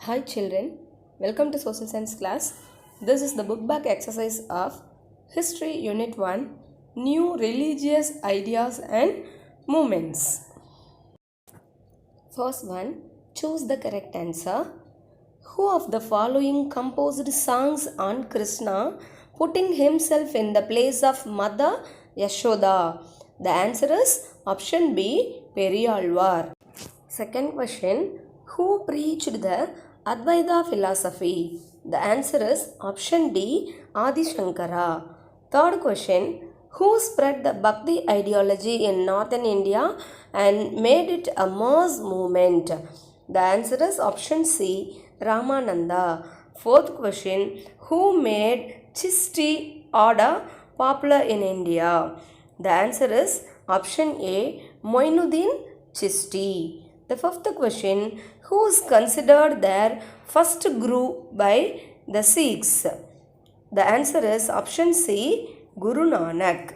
Hi children, welcome to Social Science class. This is the book back exercise of History Unit 1, New Religious Ideas and Movements. First one, choose the correct answer. Who of the following composed songs on Krishna putting himself in the place of Mother Yashoda? The answer is option B, Periyalvar. Second question, who preached the Advaita philosophy? The answer is option D, Adi Shankara. Third question, who spread the Bhakti ideology in northern India and made it a mass movement? The answer is option C, Ramananda. Fourth question, who made Chishti order popular in India? The answer is option A, Moinuddin Chishti. The fifth question, who is considered their first guru by the Sikhs? The answer is option C, Guru Nanak.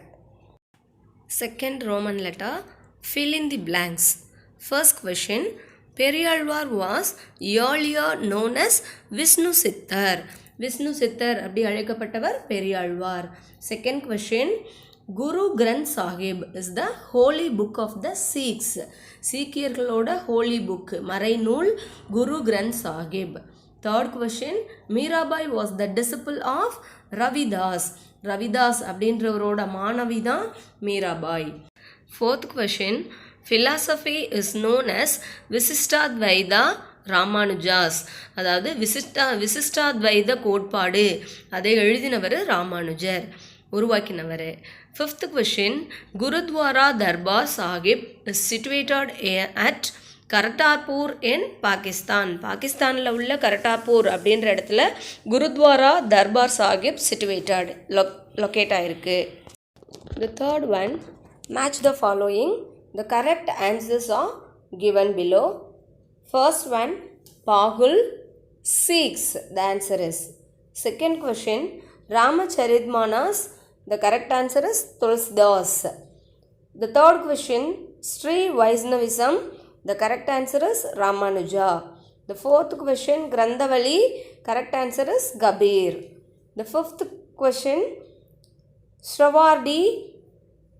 Second Roman letter, fill in the blanks. First question, Periyalvar was earlier known as Vishnu Sittar. Vishnu Sittar அப்படி அழைக்கப்பட்டவர் Periyazhwar. Second question, Guru Granth Sahib is the holy book of the Sikhs. சீக்கியர்களோட holy book, மறைநூல் Guru Granth Sahib. Third question, Mirabai was the disciple of Ravidas. Ravidas அப்படின்றவரோட மாணவி தான் Mirabai. Fourth question, philosophy is known as Visishtadvaita ராமானுஜாஸ். அதாவது விசிஷ்டாத்வைத கோட்பாடு அதை எழுதினவர் ராமானுஜர், உருவாக்கினவர். Fifth question, Gurdwara Darbar Sahib is situated at Kartarpur in Pakistan. பாகிஸ்தானில் உள்ள கரட்டார்பூர் அப்படின்ற இடத்துல குருத்வாரா தர்பார் சாஹிப் சிட்டுவேட்டட் லொக்கேட் ஆயிருக்கு. The third one, match the following. The correct answers are given below. First one, Pahul, Sikhs. The answer is. Second question, Ramacharitmanas. The correct answer is Tulsidas. The third question, Sri Vaishnavism. The correct answer is Ramanuja. The fourth question, Grandhavali. Correct answer is Kabir. The fifth question, Shravardi.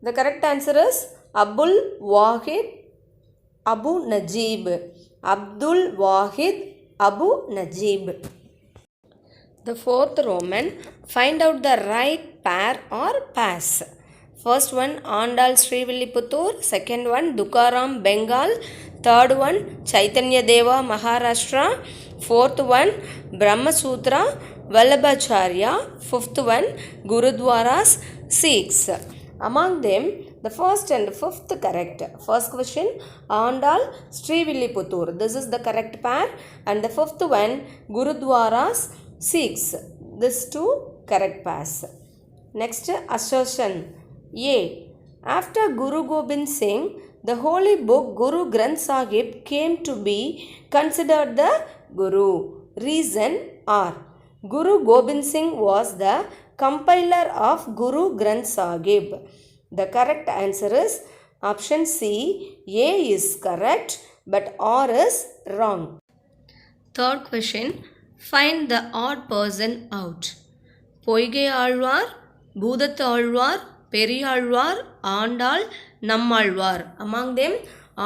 The correct answer is Abdul Wahid Abu Najib. Abdul Wahid Abu Najib. The fourth Roman, find out the right pair or pass. First one, Andal Srivilliputtur. Second one, Tukaram Bengal. Third one, Chaitanya Deva Maharashtra. Fourth one, Brahma Sutra Vallabhacharya. Fifth one, Gurudwaras Sikhs. Among them, the first and fifth correct. First question, Andal Srivilliputtur. This is the correct pair. And the fifth one, Gurudwaras Sikhs. These two correct pairs. Next, assertion A. After Guru Gobind Singh, the holy book Guru Granth Sahib came to be considered the Guru. Reason R. Guru Gobind Singh was the compiler of Guru Granth Sahib. The correct answer is option C. A is correct, but R is wrong. Third question, find the odd person out. Poigai Alvar, Boodathu Alvar, Periyalvar, Andal, Nammalvar. Among them,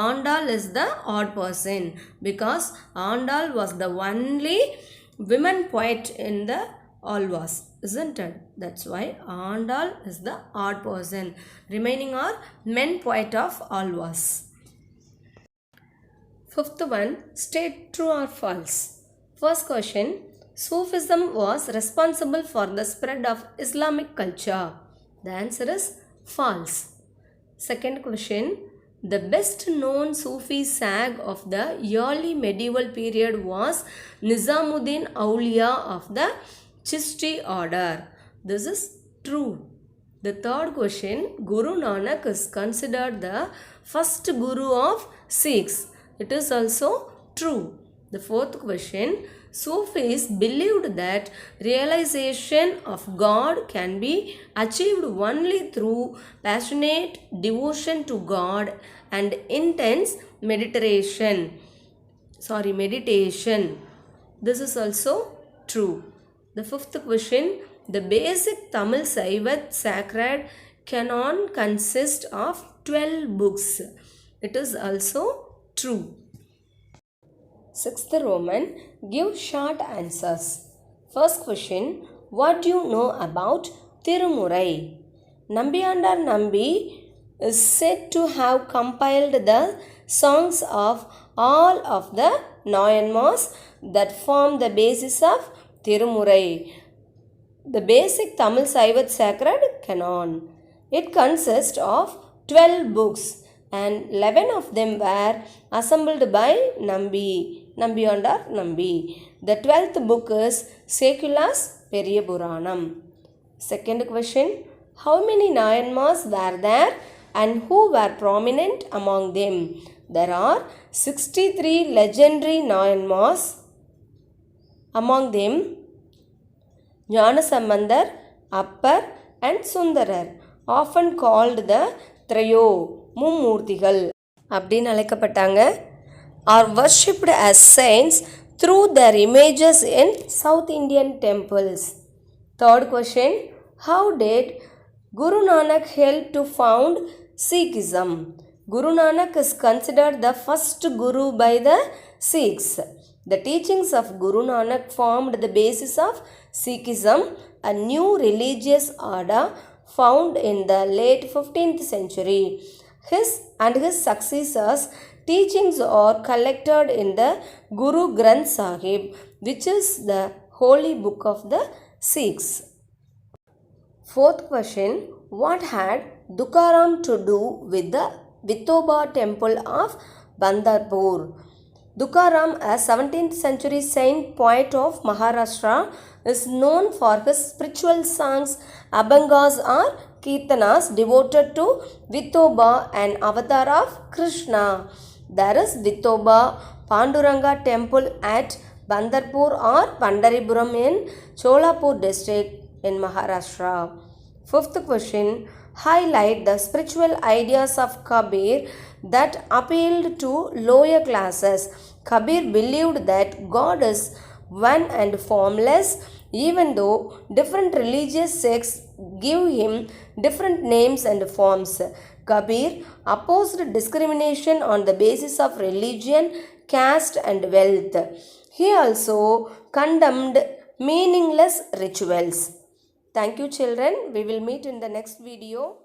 Andal is the odd person because Andal was the only women poet in the Alvars, isn't it? That's why Andal is the odd person. Remaining are men poet of Alvars. Fifth one, state true or false. First question, Sufism was responsible for the spread of Islamic culture. The answer is false. Second question, the best known Sufi sag of the early medieval period was Nizamuddin Auliya of the Chishti order. This is true. The third question, Guru Nanak is considered the first Guru of Sikhs. It is also true. The fourth question, Sufis believed that realization of God can be achieved only through passionate devotion to God and intense meditation. This is also true. The fifth question, the basic Tamil Saivat sacred canon consists of 12 books. It is also true. Sixth Roman, give short answers. First question, what do you know about Tirumurai? Nambiyandar Nambi is said to have compiled the songs of all of the Nayanmars that form the basis of Tirumurai, the basic Tamil Saivat sacred canon. It consists of 12 books and 11 of them were assembled by Nambiyandar Nambi. The 12th book is Sekula's Periya Puranam. Second question, how many Nayanmars were there and who were prominent among them? There are 63 legendary Nayanmars. Among them, Gnanasambandar, Appar and Sundarar, often called the Trayo Mummurthigal அப்படின்னு அழைக்கப்பட்டாங்க, are worshipped as saints through their images in South Indian temples. Third question, how did Guru Nanak help to found Sikhism? Guru Nanak is considered the first Guru by the Sikhs. The teachings of Guru Nanak formed the basis of Sikhism, a new religious order found in the late 15th century. His and his successors' teachings are collected in the Guru Granth Sahib, which is the holy book of the Sikhs. Fourth question, what had Tukaram to do with the Vithoba temple of Bandarpur? Tukaram, a 17th century saint poet of Maharashtra, is known for his spiritual songs, abhangas or kirtanas devoted to Vithoba, an avatar of Krishna. There is Vithoba Panduranga temple at Bandarpur or Pandaripuram in Cholapur district in Maharashtra. Fifth question, highlight the spiritual ideas of Kabir that appealed to lower classes. Kabir believed that God is one and formless, even though different religious sects give him different names and forms. Kabir opposed discrimination on the basis of religion, caste and wealth. He also condemned meaningless rituals. Thank you children. We will meet in the next video.